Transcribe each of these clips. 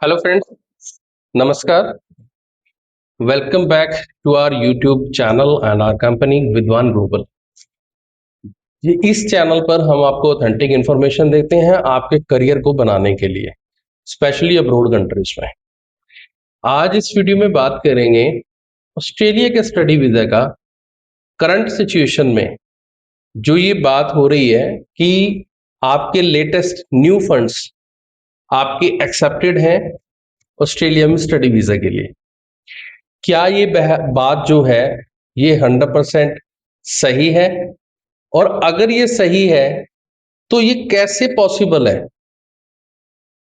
Hello friends, नमस्कार। Welcome back to our YouTube channel and our company Vidwan global. ये इस channel पर हम आपको ऑथेंटिक इन्फॉर्मेशन देते हैं आपके करियर को बनाने के लिए, स्पेशली अब्रॉड कंट्रीज में। आज इस वीडियो में बात करेंगे ऑस्ट्रेलिया के स्टडी वीजा का करंट सिचुएशन में। जो ये बात हो रही है कि आपके लेटेस्ट न्यू फंड्स आपके एक्सेप्टेड हैं ऑस्ट्रेलिया में स्टडी वीजा के लिए। क्या ये बात जो है ये 100% सही है, और अगर ये सही है तो ये कैसे पॉसिबल है,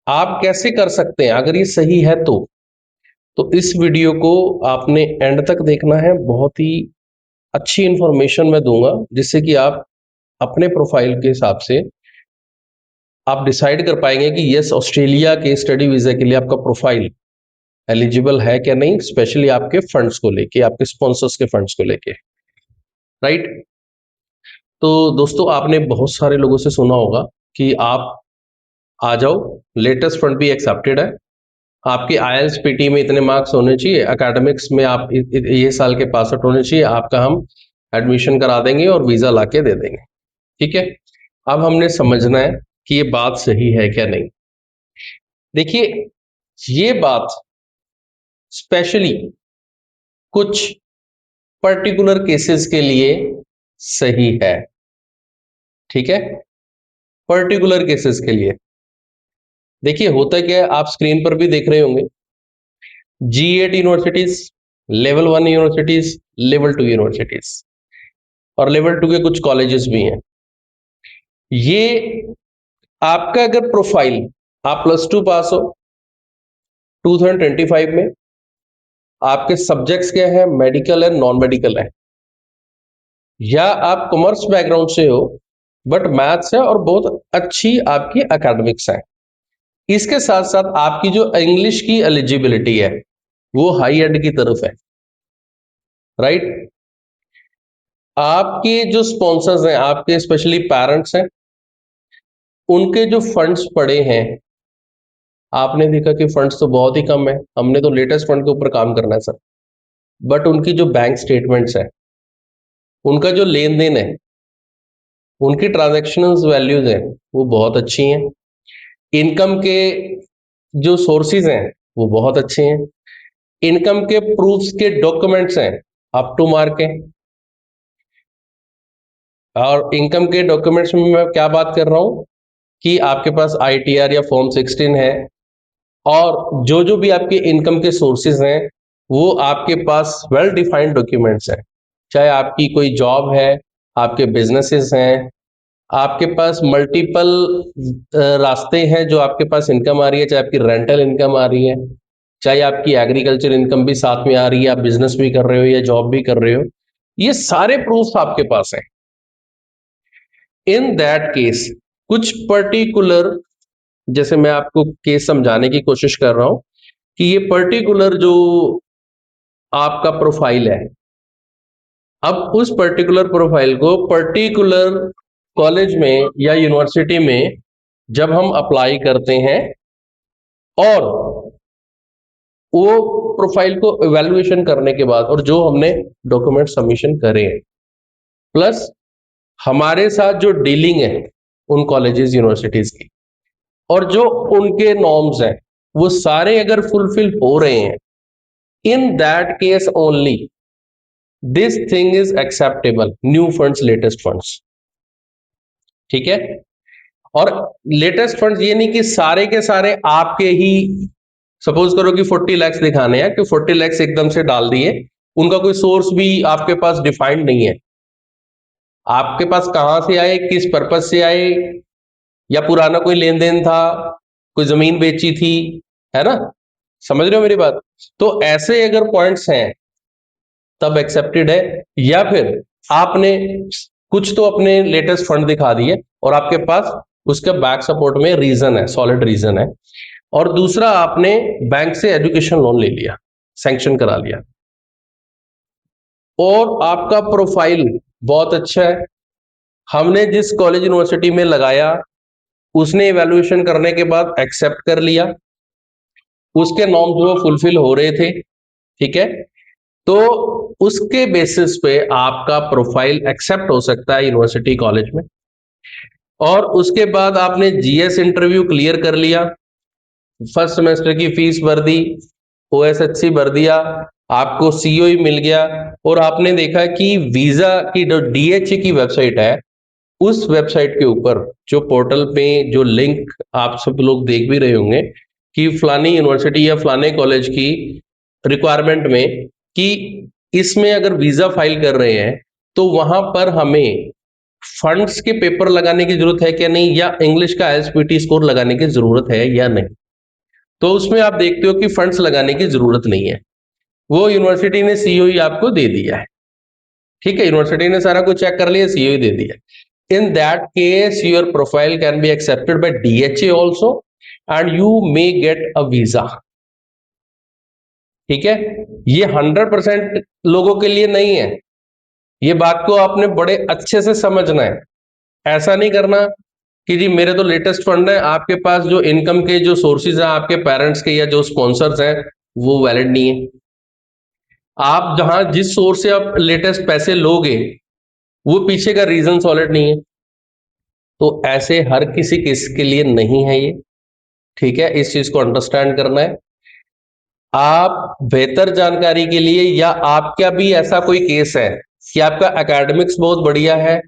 आप कैसे कर सकते हैं अगर ये सही है तो इस वीडियो को आपने एंड तक देखना है। बहुत ही अच्छी इंफॉर्मेशन मैं दूंगा जिससे कि आप अपने प्रोफाइल के हिसाब से आप डिसाइड कर पाएंगे कि यस, ऑस्ट्रेलिया के स्टडी वीजा के लिए आपका प्रोफाइल एलिजिबल है क्या नहीं, स्पेशली आपके फंड्स को लेके, आपके स्पॉन्सर्स के फंड्स को लेके, राइट। तो दोस्तों, आपने बहुत सारे लोगों से सुना होगा कि आप आ जाओ, लेटेस्ट फंड भी एक्सेप्टेड है, आपके आईएलटीएस पीटी में इतने मार्क्स होने चाहिए, एकेडमिक्स में आप ये साल के पास आउट होने चाहिए, आपका हम एडमिशन करा देंगे और वीजा लाके दे देंगे। ठीक है, अब हमने समझना है कि ये बात सही है क्या नहीं। देखिए, ये बात स्पेशली कुछ पर्टिकुलर केसेस के लिए सही है। ठीक है, पर्टिकुलर केसेस के लिए। देखिए, होता क्या है, आप स्क्रीन पर भी देख रहे होंगे, G8 universities, level 1 universities, level 2 universities और लेवल 2 के कुछ कॉलेजेस भी हैं। ये आपका अगर प्रोफाइल, आप +2 पास हो 2025 में, आपके सब्जेक्ट्स क्या है, मेडिकल है, नॉन मेडिकल है, या आप कॉमर्स बैकग्राउंड से हो बट मैथ्स है और बहुत अच्छी आपकी एकेडमिक्स है, इसके साथ साथ आपकी जो इंग्लिश की एलिजिबिलिटी है वो हाई एंड की तरफ है, राइट। आपके जो स्पॉन्सर्स हैं, आपके स्पेशली पेरेंट्स हैं, उनके जो फंड्स पड़े हैं, आपने देखा कि फंड्स तो बहुत ही कम है, हमने तो लेटेस्ट फंड के ऊपर काम करना है सर, बट उनकी जो बैंक स्टेटमेंट्स है, उनका जो लेन देन है, उनकी ट्रांजैक्शंस वैल्यूज हैं वो बहुत अच्छी हैं, इनकम के जो सोर्सेज हैं वो बहुत अच्छे हैं, इनकम के प्रूफ्स के डॉक्यूमेंट्स हैं अप टू मार्क है। और इनकम के डॉक्यूमेंट्स में मैं क्या बात कर रहा हूं कि आपके पास आईटीआर या फॉर्म 16 है, और जो जो भी आपके इनकम के सोर्सेज हैं वो आपके पास वेल डिफाइंड डॉक्यूमेंट्स हैं। चाहे आपकी कोई जॉब है, आपके बिजनेसेस हैं, आपके पास मल्टीपल रास्ते हैं जो आपके पास इनकम आ रही है, चाहे आपकी रेंटल इनकम आ रही है, चाहे आपकी एग्रीकल्चर इनकम भी साथ में आ रही है, आप बिजनेस भी कर रहे हो या जॉब भी कर रहे हो, ये सारे प्रूफ आपके पास हैं। इन दैट केस कुछ पर्टिकुलर, जैसे मैं आपको केस समझाने की कोशिश कर रहा हूं कि ये पर्टिकुलर जो आपका प्रोफाइल है, अब उस पर्टिकुलर प्रोफाइल को पर्टिकुलर कॉलेज में या यूनिवर्सिटी में जब हम अप्लाई करते हैं और वो प्रोफाइल को इवैल्यूएशन करने के बाद, और जो हमने डॉक्यूमेंट सबमिशन करे हैं, प्लस हमारे साथ जो डीलिंग है उन कॉलेजेस यूनिवर्सिटीज की, और जो उनके नॉर्म्स हैं वो सारे अगर फुलफिल हो रहे हैं, in that case only this thing is acceptable, new funds, latest funds. ठीक है, और लेटेस्ट फंड्स ये नहीं कि सारे के सारे आपके ही, सपोज करो कि 40 लाख दिखाने हैं कि 40 लाख एकदम से डाल दिए, उनका कोई सोर्स भी आपके पास डिफाइंड नहीं है, आपके पास कहां से आए, किस पर्पज से आए, या पुराना कोई लेन देन था, कोई जमीन बेची थी, है ना, समझ रहे हो मेरी बात। तो ऐसे अगर पॉइंट्स हैं तब एक्सेप्टेड है, या फिर आपने कुछ तो अपने लेटेस्ट फंड दिखा दिए और आपके पास उसका बैक सपोर्ट में रीजन है, सॉलिड रीजन है, और दूसरा आपने बैंक से एजुकेशन लोन ले लिया, सैंक्शन करा लिया, और आपका प्रोफाइल बहुत अच्छा है, हमने जिस कॉलेज यूनिवर्सिटी में लगाया उसने इवैल्यूएशन करने के बाद एक्सेप्ट कर लिया, उसके नॉर्म्स जो फुलफिल हो रहे थे, ठीक है, तो उसके बेसिस पे आपका प्रोफाइल एक्सेप्ट हो सकता है यूनिवर्सिटी कॉलेज में। और उसके बाद आपने जीएस इंटरव्यू क्लियर कर लिया, फर्स्ट सेमेस्टर की फीस भर दी, ओएसएचसी भर दिया, आपको सीओई मिल गया, और आपने देखा कि वीजा की जो डीएचए की वेबसाइट है, उस वेबसाइट के ऊपर जो पोर्टल पे जो लिंक आप सब लोग देख भी रहे होंगे कि फलानी यूनिवर्सिटी या फलाने कॉलेज की रिक्वायरमेंट में कि इसमें अगर वीजा फाइल कर रहे हैं तो वहां पर हमें फंड्स के पेपर लगाने की जरूरत है क्या नहीं, या इंग्लिश का एसपीटी स्कोर लगाने की जरूरत है या नहीं। तो उसमें आप देखते हो कि फंड्स लगाने की जरूरत नहीं है, वो यूनिवर्सिटी ने सीओई आपको दे दिया है, ठीक है, यूनिवर्सिटी ने सारा कुछ चेक कर लिया, सीओई दे दिया। In that case, your profile can be accepted by DHA also, and you may get a visa. ठीक है, ये 100% लोगों के लिए नहीं है, ये बात को आपने बड़े अच्छे से समझना है। ऐसा नहीं करना कि जी मेरे तो लेटेस्ट फंड है, आपके पास जो इनकम के जो सोर्सेज हैं आपके पेरेंट्स के या जो स्पॉन्सर्स हैं वो वैलिड नहीं है। आप जहां जिस सोर्स से आप लेटेस्ट पैसे लोगे वो पीछे का रीजन सॉलिड नहीं है, तो ऐसे हर किसी केस के लिए नहीं है ये, ठीक है, इस चीज को अंडरस्टैंड करना है। आप बेहतर जानकारी के लिए, या आपका भी ऐसा कोई केस है कि आपका एकेडमिक्स बहुत बढ़िया है,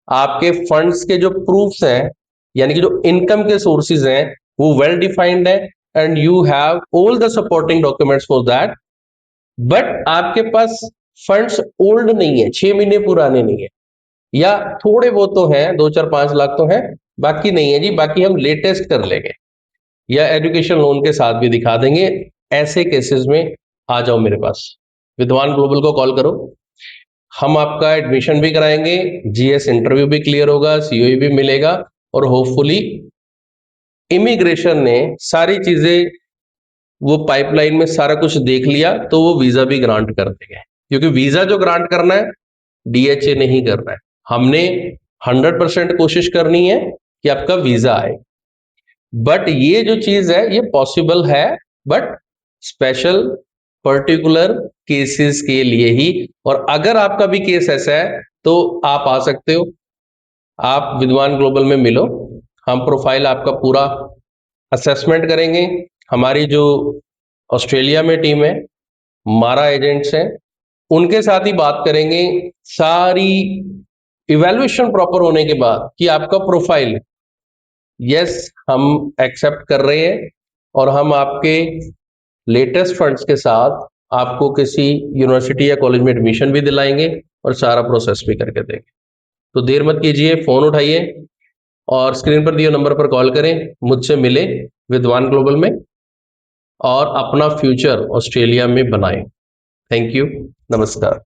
आपके फंड्स के जो प्रूफ्स हैं यानी कि जो इनकम के सोर्सेज हैं वो वेल डिफाइंड है, and you have all the supporting documents for that, but आपके पास फंड्स ओल्ड नहीं है, 6 महीने पुराने नहीं है, या थोड़े वो तो हैं, 2-4-5 लाख तो हैं, बाकी नहीं है जी, बाकी हम लेटेस्ट कर लेंगे या एजुकेशन लोन के साथ भी दिखा देंगे। ऐसे केसेस में आ जाओ मेरे पास, विद्वान ग्लोबल को कॉल करो, हम आपका एडमिशन भी कराएंगे, जीएस इंटरव्यू भी क्लियर होगा, सीओई भी मिलेगा, और होपफुली इमिग्रेशन ने सारी चीजें वो पाइपलाइन में सारा कुछ देख लिया तो वो वीजा भी ग्रांट कर देंगे, क्योंकि वीजा जो ग्रांट करना है डीएचए नहीं करना है, हमने 100% कोशिश करनी है कि आपका वीजा आए। बट ये जो चीज है ये पॉसिबल है, बट स्पेशल पर्टिकुलर केसेस के लिए ही, और अगर आपका भी केस ऐसा है तो आप आ सकते हो, आप विद्वान ग्लोबल में मिलो, हम प्रोफाइल आपका पूरा असेसमेंट करेंगे, हमारी जो ऑस्ट्रेलिया में टीम है, मारा एजेंट्स हैं, उनके साथ ही बात करेंगे, सारी इवैल्यूएशन प्रॉपर होने के बाद कि आपका प्रोफाइल यस हम एक्सेप्ट कर रहे हैं, और हम आपके लेटेस्ट फंड्स के साथ आपको किसी यूनिवर्सिटी या कॉलेज में एडमिशन भी दिलाएंगे और सारा प्रोसेस भी करके देंगे। तो देर मत कीजिए, फोन उठाइए और स्क्रीन पर दिए नंबर पर कॉल करें, मुझसे मिले विद्वान ग्लोबल में, और अपना फ्यूचर ऑस्ट्रेलिया में बनाएं। थैंक यू, नमस्कार।